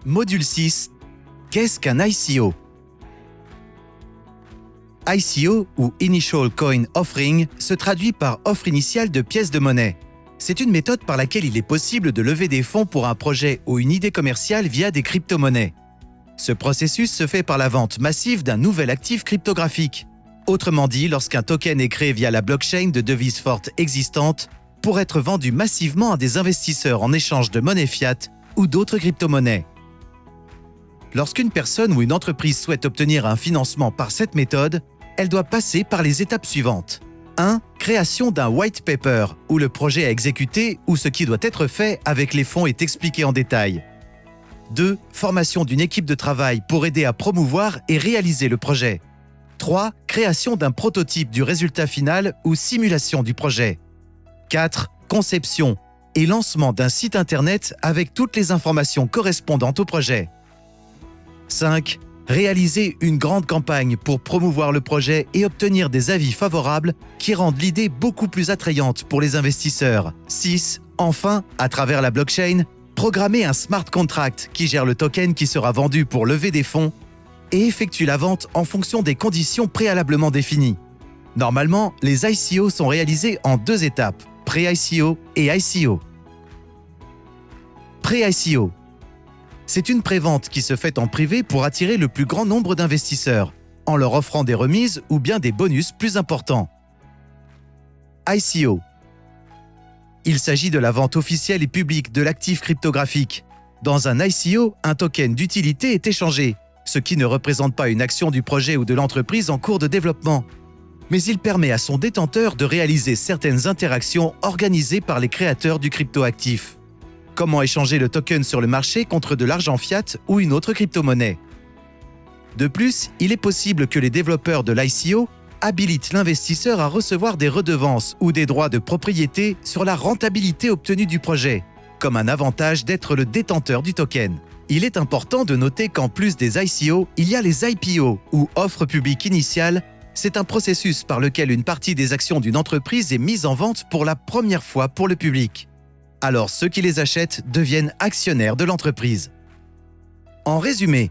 Module 6. Qu'est-ce qu'un ICO? ICO, ou Initial Coin Offering, se traduit par offre initiale de pièces de monnaie. C'est une méthode par laquelle il est possible de lever des fonds pour un projet ou une idée commerciale via des crypto-monnaies. Ce processus se fait par la vente massive d'un nouvel actif cryptographique. Autrement dit, lorsqu'un token est créé via la blockchain de devises fortes existantes pour être vendu massivement à des investisseurs en échange de monnaie fiat ou d'autres crypto-monnaies. Lorsqu'une personne ou une entreprise souhaite obtenir un financement par cette méthode, elle doit passer par les étapes suivantes. 1. Création d'un white paper, où le projet à exécuter ou ce qui doit être fait avec les fonds est expliqué en détail. 2. Formation d'une équipe de travail pour aider à promouvoir et réaliser le projet. 3. Création d'un prototype du résultat final ou simulation du projet. 4. Conception et lancement d'un site internet avec toutes les informations correspondantes au projet. 5. Réaliser une grande campagne pour promouvoir le projet et obtenir des avis favorables qui rendent l'idée beaucoup plus attrayante pour les investisseurs. 6. Enfin, à travers la blockchain, programmer un smart contract qui gère le token qui sera vendu pour lever des fonds et effectue la vente en fonction des conditions préalablement définies. Normalement, les ICO sont réalisés en 2 étapes, pré-ICO et ICO. Pré-ICO. C'est une prévente qui se fait en privé pour attirer le plus grand nombre d'investisseurs, en leur offrant des remises ou bien des bonus plus importants. ICO. Il s'agit de la vente officielle et publique de l'actif cryptographique. Dans un ICO, un token d'utilité est échangé, ce qui ne représente pas une action du projet ou de l'entreprise en cours de développement. Mais il permet à son détenteur de réaliser certaines interactions organisées par les créateurs du cryptoactif. Comment échanger le token sur le marché contre de l'argent fiat ou une autre crypto-monnaie. De plus, il est possible que les développeurs de l'ICO habilitent l'investisseur à recevoir des redevances ou des droits de propriété sur la rentabilité obtenue du projet, comme un avantage d'être le détenteur du token. Il est important de noter qu'en plus des ICO, il y a les IPO, ou offres publiques initiales. C'est un processus par lequel une partie des actions d'une entreprise est mise en vente pour la première fois pour le public. Alors ceux qui les achètent deviennent actionnaires de l'entreprise. En résumé,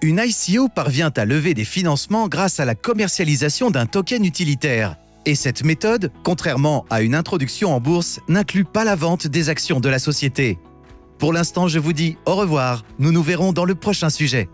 une ICO parvient à lever des financements grâce à la commercialisation d'un token utilitaire. Et cette méthode, contrairement à une introduction en bourse, n'inclut pas la vente des actions de la société. Pour l'instant, je vous dis au revoir, nous nous verrons dans le prochain sujet.